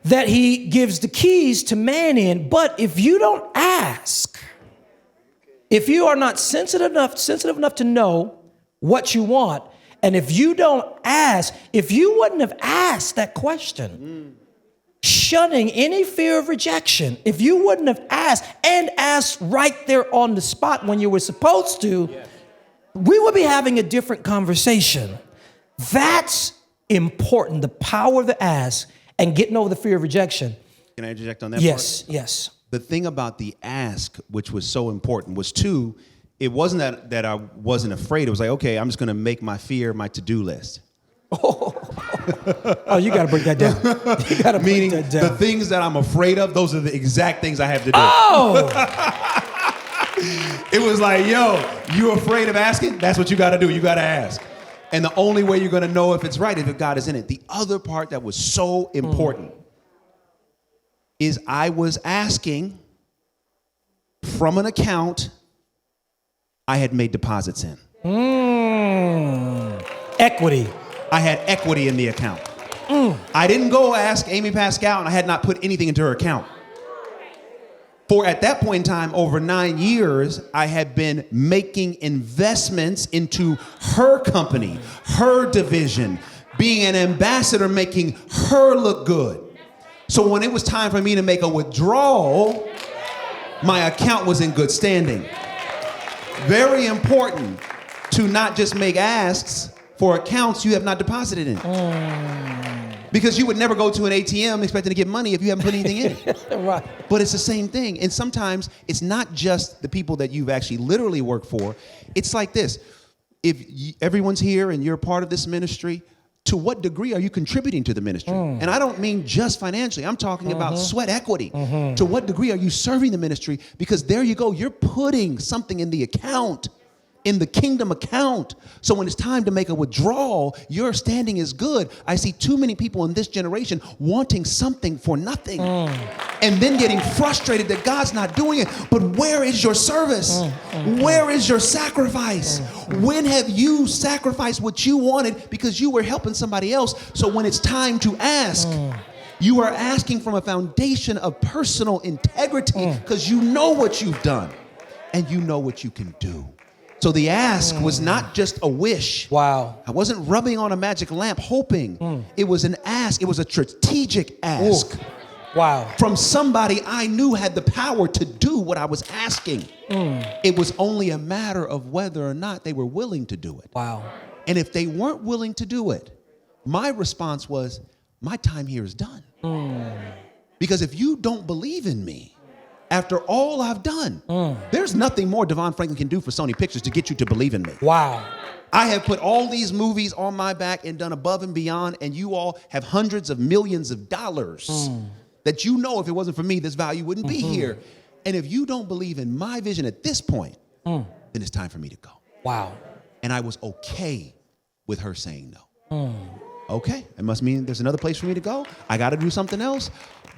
that he gives the keys to man in. But if you don't ask, if you are not sensitive enough to know what you want, and if you don't ask, if you wouldn't have asked that question, shunning any fear of rejection, if you wouldn't have asked, and asked right there on the spot when you were supposed to, we would be having a different conversation. That's important, the power of the ask and getting over the fear of rejection. Can I interject on that part? Yes. The thing about the ask, which was so important, was two, it wasn't that I wasn't afraid. It was like, okay, I'm just going to make my fear my to-do list. Oh, you got to break that down. You got to break that down. The things that I'm afraid of, those are the exact things I have to do. Oh! It was like, yo, you afraid of asking? That's what you got to do. You got to ask. And the only way you're going to know if it's right is if God is in it. The other part that was so important is I was asking from an account I had made deposits in. Equity. I had equity in the account. I didn't go ask Amy Pascal, and I had not put anything into her account. For at that point in time, over 9 years, I had been making investments into her company, her division, being an ambassador, making her look good. So when it was time for me to make a withdrawal, my account was in good standing. Very important to not just make asks for accounts you have not deposited in. Because you would never go to an ATM expecting to get money if you haven't put anything in. Right. But it's the same thing. And sometimes it's not just the people that you've actually literally worked for. It's like this. If everyone's here and you're part of this ministry, to what degree are you contributing to the ministry? And I don't mean just financially. I'm talking about sweat equity. To what degree are you serving the ministry? Because there you go. You're putting something in the account, in the kingdom account. So when it's time to make a withdrawal, your standing is good. I see too many people in this generation wanting something for nothing and then getting frustrated that God's not doing it. But where is your service? Where is your sacrifice? When have you sacrificed what you wanted because you were helping somebody else? So when it's time to ask, you are asking from a foundation of personal integrity because you know what you've done and you know what you can do. So the ask was not just a wish. Wow. I wasn't rubbing on a magic lamp hoping. It was an ask. It was a strategic ask. Ooh. Wow. From somebody I knew had the power to do what I was asking. It was only a matter of whether or not they were willing to do it. Wow. And if they weren't willing to do it, my response was, my time here is done. Because if you don't believe in me, after all I've done, there's nothing more Devon Franklin can do for Sony Pictures to get you to believe in me. Wow. I have put all these movies on my back and done above and beyond, and you all have hundreds of millions of dollars that you know if it wasn't for me, this value wouldn't be here. And if you don't believe in my vision at this point, then it's time for me to go. Wow. And I was okay with her saying no. Okay, it must mean there's another place for me to go. I got to do something else.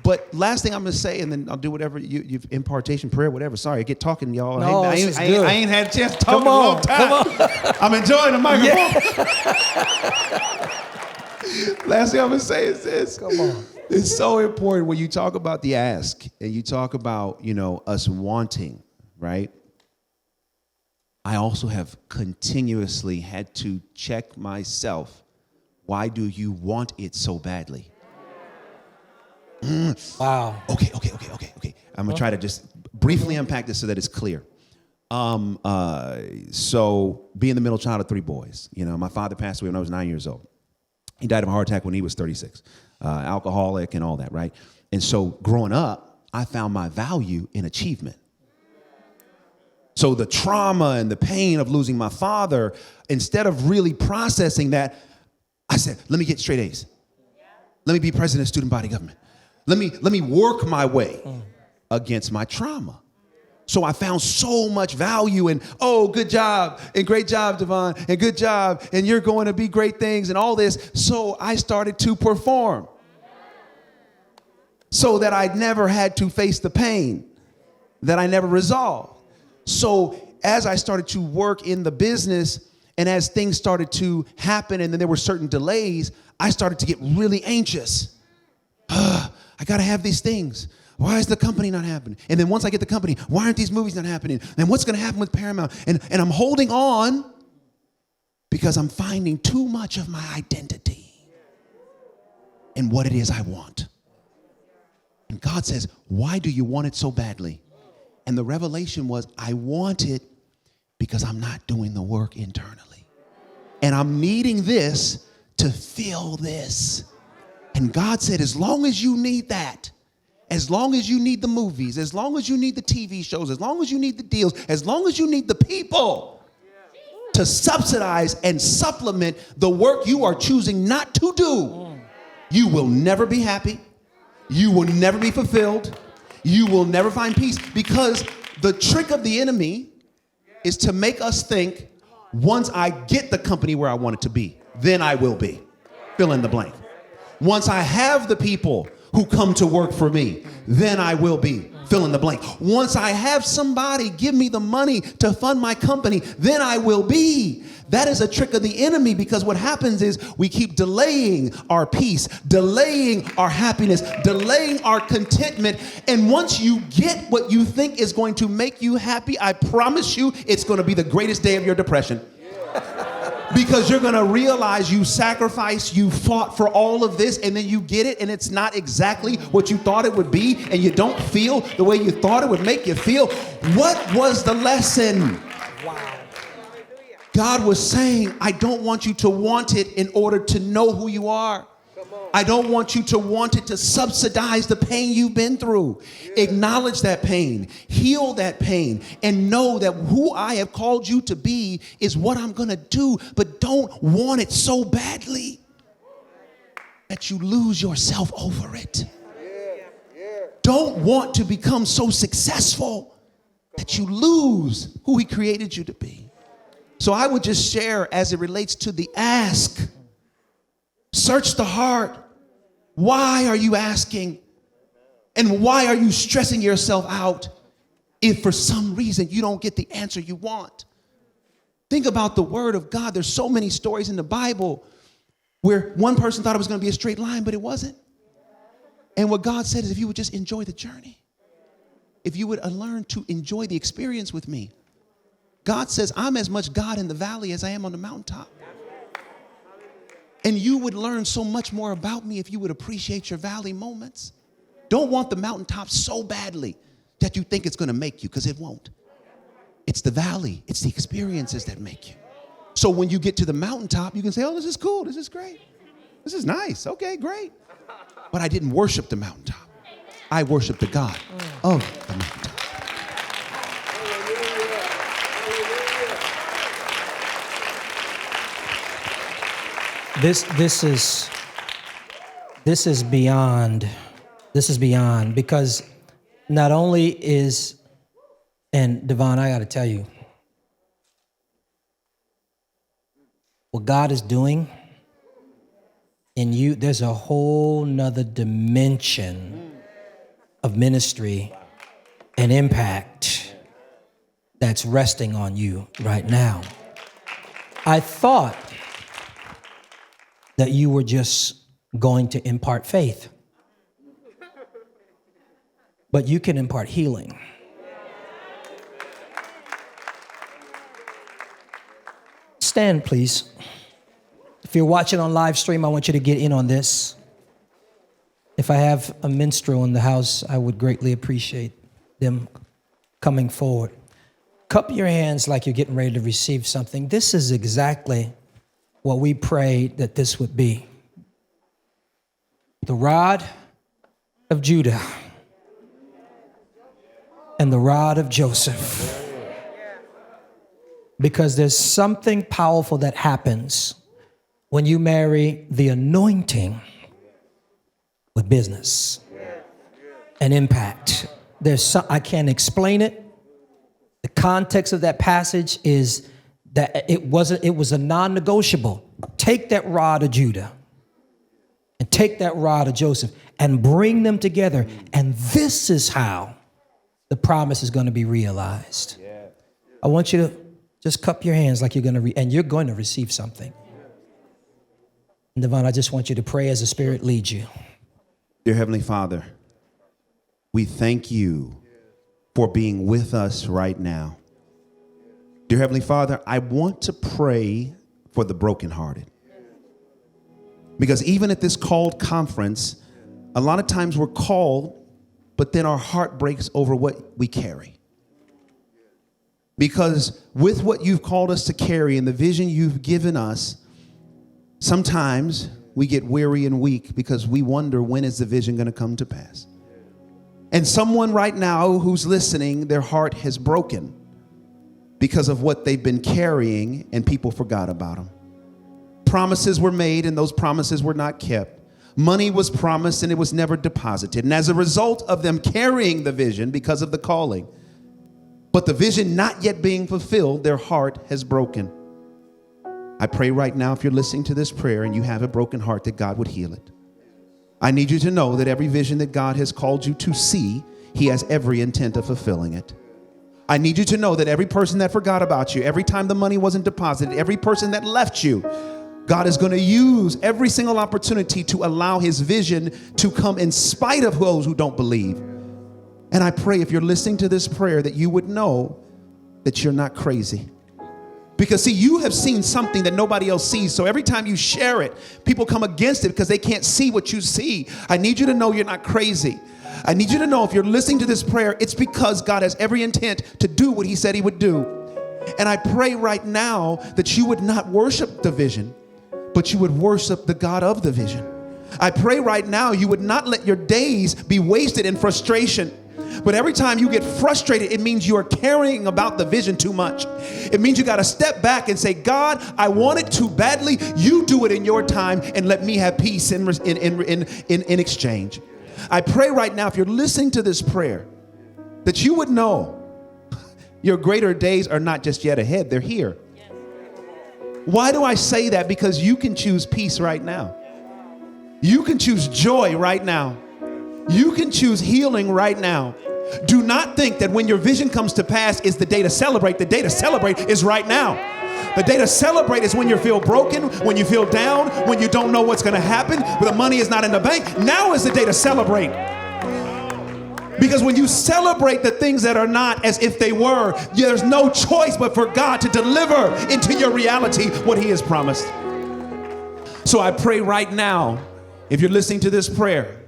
But last thing I'm going to say, and then I'll do whatever, you've impartation, prayer, whatever. Sorry, I get talking, y'all. No, I ain't had a chance to talk in a long time. I'm enjoying the microphone. Last thing I'm going to say is this. Come on. It's so important when you talk about the ask and you talk about, us wanting, right? I also have continuously had to check myself. Why do you want it so badly? Wow. Okay. I'm gonna try to just briefly unpack this so that it's clear. So being the middle child of 3 boys, my father passed away when I was 9 years old. He died of a heart attack when he was 36, alcoholic and all that, right? And so growing up, I found my value in achievement. So the trauma and the pain of losing my father, instead of really processing that, I said, let me get straight A's. Let me be president of student body government. Let me work my way against my trauma. So I found so much value in, oh, good job, and great job, Devon, and good job, and you're going to be great things and all this. So I started to perform so that I never had to face the pain that I never resolved. So as I started to work in the business and as things started to happen and then there were certain delays, I started to get really anxious. I got to have these things. Why is the company not happening? And then once I get the company, why aren't these movies not happening? And what's going to happen with Paramount? And I'm holding on because I'm finding too much of my identity in what it is I want. And God says, why do you want it so badly? And the revelation was, I want it because I'm not doing the work internally. And I'm needing this to feel this. And God said, as long as you need that, as long as you need the movies, as long as you need the TV shows, as long as you need the deals, as long as you need the people to subsidize and supplement the work you are choosing not to do, you will never be happy. You will never be fulfilled. You will never find peace, because the trick of the enemy is to make us think, once I get the company where I want it to be, then I will be. Fill in the blank. Once I have the people who come to work for me, then I will be. fill in the blank. Once I have somebody give me the money to fund my company, then I will be. That is a trick of the enemy, because what happens is we keep delaying our peace, delaying our happiness, delaying our contentment. And once you get what you think is going to make you happy, I promise you it's going to be the greatest day of your depression. Because you're going to realize you sacrificed, you fought for all of this, and then you get it, and it's not exactly what you thought it would be, and you don't feel the way you thought it would make you feel. What was the lesson? Wow. God was saying, I don't want you to want it in order to know who you are. I don't want you to want it to subsidize the pain you've been through. Acknowledge that pain, heal that pain, and know that who I have called you to be is what I'm going to do. But don't want it so badly that you lose yourself over it. Don't want to become so successful that you lose who he created you to be. So I would just share as it relates to the ask. Search the heart. Why are you asking? And why are you stressing yourself out if for some reason you don't get the answer you want? Think about the word of God. There's so many stories in the Bible where one person thought it was going to be a straight line, but it wasn't. And what God said is, if you would just enjoy the journey, if you would learn to enjoy the experience with me. God says, I'm as much God in the valley as I am on the mountaintop. And you would learn so much more about me if you would appreciate your valley moments. Don't want the mountaintop so badly that you think it's going to make you, because it won't. It's the valley. It's the experiences that make you. So when you get to the mountaintop, you can say, oh, this is cool. This is great. This is nice. Okay, great. But I didn't worship the mountaintop. I worshiped the God of the mountaintop. This is beyond, because not only is, and Devon, I got to tell you, what God is doing in you, there's a whole nother dimension of ministry and impact that's resting on you right now. I thought that you were just going to impart faith, but you can impart healing. Stand, please. If you're watching on live stream, I want you to get in on this. If I have a minstrel in the house, I would greatly appreciate them coming forward. Cup your hands like you're getting ready to receive something. This is exactly what we prayed that this would be. The rod of Judah and the rod of Joseph. Because there's something powerful that happens when you marry the anointing with business and impact. I can't explain it. The context of that passage is that it was a non-negotiable. Take that rod of Judah and take that rod of Joseph and bring them together. And this is how the promise is going to be realized. I want you to just cup your hands like you're going to, and you're going to receive something. And Devon, I just want you to pray as the Spirit leads you. Dear Heavenly Father, we thank you for being with us right now. Dear Heavenly Father, I want to pray for the brokenhearted. Because even at this called conference, a lot of times we're called, but then our heart breaks over what we carry. Because with what you've called us to carry and the vision you've given us, sometimes we get weary and weak because we wonder, when is the vision going to come to pass? And someone right now who's listening, their heart has broken because of what they've been carrying, and people forgot about them. Promises were made and those promises were not kept. Money was promised and it was never deposited. And as a result of them carrying the vision because of the calling, but the vision not yet being fulfilled, their heart has broken. I pray right now, if you're listening to this prayer and you have a broken heart, that God would heal it. I need you to know that every vision that God has called you to see, he has every intent of fulfilling it. I need you to know that every person that forgot about you, every time the money wasn't deposited, every person that left you, God is going to use every single opportunity to allow his vision to come in spite of those who don't believe. And I pray if you're listening to this prayer that you would know that you're not crazy. Because see, you have seen something that nobody else sees. So every time you share it, people come against it because they can't see what you see. I need you to know you're not crazy. I need you to know if you're listening to this prayer, it's because God has every intent to do what he said he would do. And I pray right now that you would not worship the vision, but you would worship the God of the vision. I pray right now you would not let your days be wasted in frustration. But every time you get frustrated, it means you are caring about the vision too much. It means you got to step back and say, God, I want it too badly. You do it in your time and let me have peace in exchange. I pray right now, if you're listening to this prayer, that you would know your greater days are not just yet ahead, they're here. Why do I say that? Because you can choose peace right now. You can choose joy right now. You can choose healing right now. Do not think that when your vision comes to pass is the day to celebrate. The day to celebrate is right now. The day to celebrate is when you feel broken, when you feel down, when you don't know what's going to happen, when the money is not in the bank. Now is the day to celebrate. Because when you celebrate the things that are not as if they were, there's no choice but for God to deliver into your reality what he has promised. So I pray right now, if you're listening to this prayer,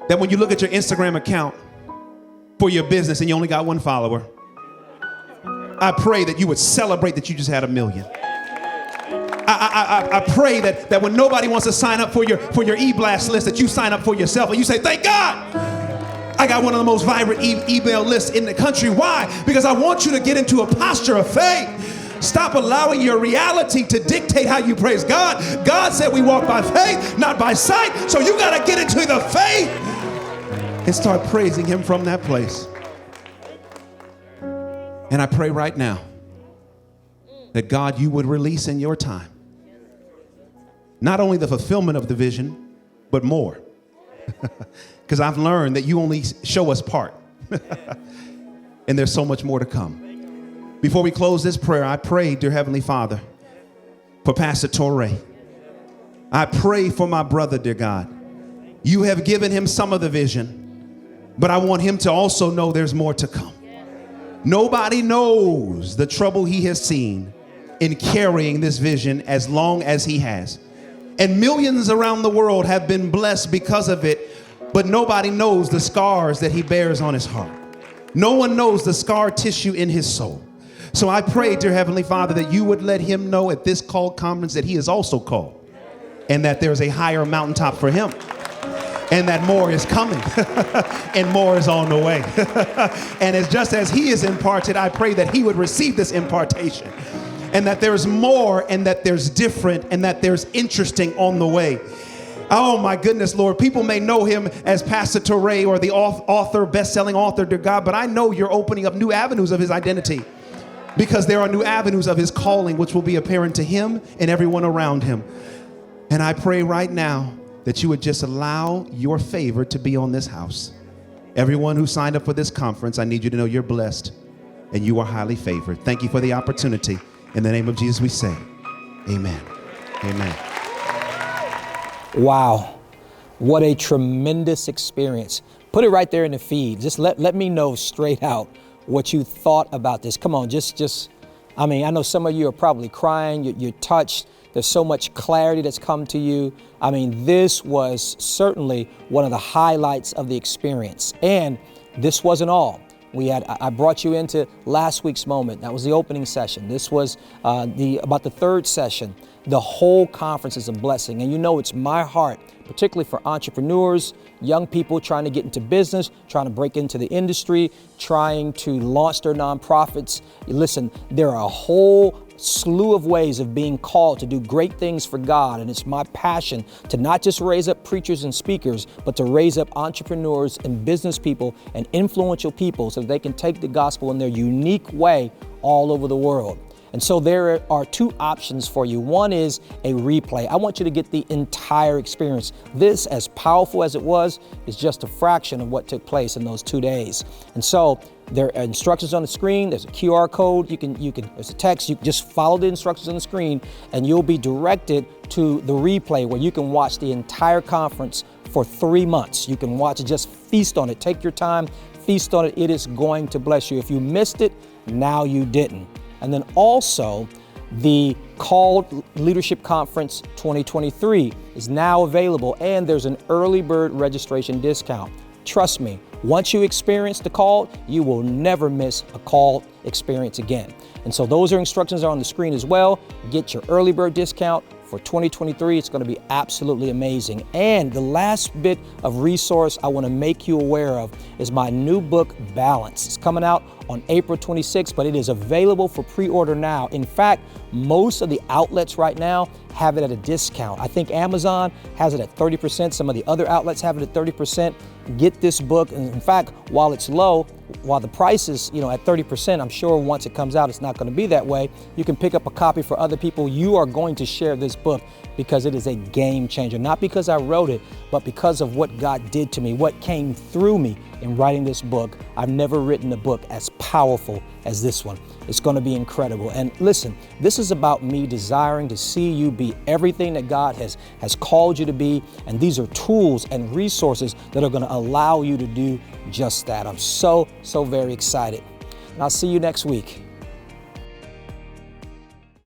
that when you look at your Instagram account for your business and you only got one follower, I pray that you would celebrate that you just had 1 million. I pray that when nobody wants to sign up for your e-blast list, that you sign up for yourself and you say, thank God, I got one of the most vibrant email lists in the country. Why? Because I want you to get into a posture of faith. Stop allowing your reality to dictate how you praise God. God said we walk by faith, not by sight. So you got to get into the faith and start praising him from that place. And I pray right now that God, you would release in your time not only the fulfillment of the vision, but more. Because I've learned that you only show us part. And there's so much more to come. Before we close this prayer, I pray, dear Heavenly Father, for Pastor Touré. I pray for my brother, dear God. You have given him some of the vision, but I want him to also know there's more to come. Nobody knows the trouble he has seen in carrying this vision as long as he has. And millions around the world have been blessed because of it, but nobody knows the scars that he bears on his heart. No one knows the scar tissue in his soul. So I pray, dear Heavenly Father, that you would let him know at this called conference that he is also called and that there's a higher mountaintop for him and that more is coming and more is on the way. And it's just as he is imparted, I pray that he would receive this impartation and that there's more and that there's different and that there's interesting on the way. Oh my goodness, Lord, people may know him as Pastor Touré or the author, best-selling author, dear God, but I know you're opening up new avenues of his identity because there are new avenues of his calling which will be apparent to him and everyone around him. And I pray right now that you would just allow your favor to be on this house. Everyone who signed up for this conference, I need you to know you're blessed and you are highly favored. Thank you for the opportunity. In the name of Jesus, we say, amen. Amen. Wow. What a tremendous experience. Put it right there in the feed. Just let me know straight out what you thought about this. Come on, I know some of you are probably crying. You're touched. There's so much clarity that's come to you. I mean, this was certainly one of the highlights of the experience. And this wasn't all. I brought you into last week's moment. That was the opening session. This was about the third session. The whole conference is a blessing. And you know, it's my heart, particularly for entrepreneurs, young people trying to get into business, trying to break into the industry, trying to launch their nonprofits. Listen, there are a whole slew of ways of being called to do great things for God. And it's my passion to not just raise up preachers and speakers, but to raise up entrepreneurs and business people and influential people so that they can take the gospel in their unique way all over the world. And so there are two options for you. One is a replay. I want you to get the entire experience. This, as powerful as it was, is just a fraction of what took place in those 2 days. And so there are instructions on the screen. There's a QR code. There's a text. You can just follow the instructions on the screen and you'll be directed to the replay where you can watch the entire conference for 3 months. You can watch it, just feast on it. Take your time, feast on it. It is going to bless you. If you missed it, now you didn't. And then also, the Called Leadership Conference 2023 is now available, and there's an early bird registration discount. Trust me, once you experience the Called, you will never miss a Called experience again. And so those instructions are on the screen as well. Get your early bird discount for 2023. It's going to be absolutely amazing. And the last bit of resource I want to make you aware of is my new book, Balance. It's coming out on April 26th, but it is available for pre-order now. In fact, most of the outlets right now have it at a discount. I think Amazon has it at 30%. Some of the other outlets have it at 30%. Get this book. And in fact, while it's low, while the price is, at 30%, I'm sure once it comes out, it's not going to be that way. You can pick up a copy for other people. You are going to share this book because it is a game changer. Not because I wrote it, but because of what God did to me, what came through me in writing this book. I've never written a book as powerful as this one. It's going to be incredible. And listen, this is about me desiring to see you be everything that God has called you to be. And these are tools and resources that are going to allow you to do just that. I'm so very excited. And I'll see you next week.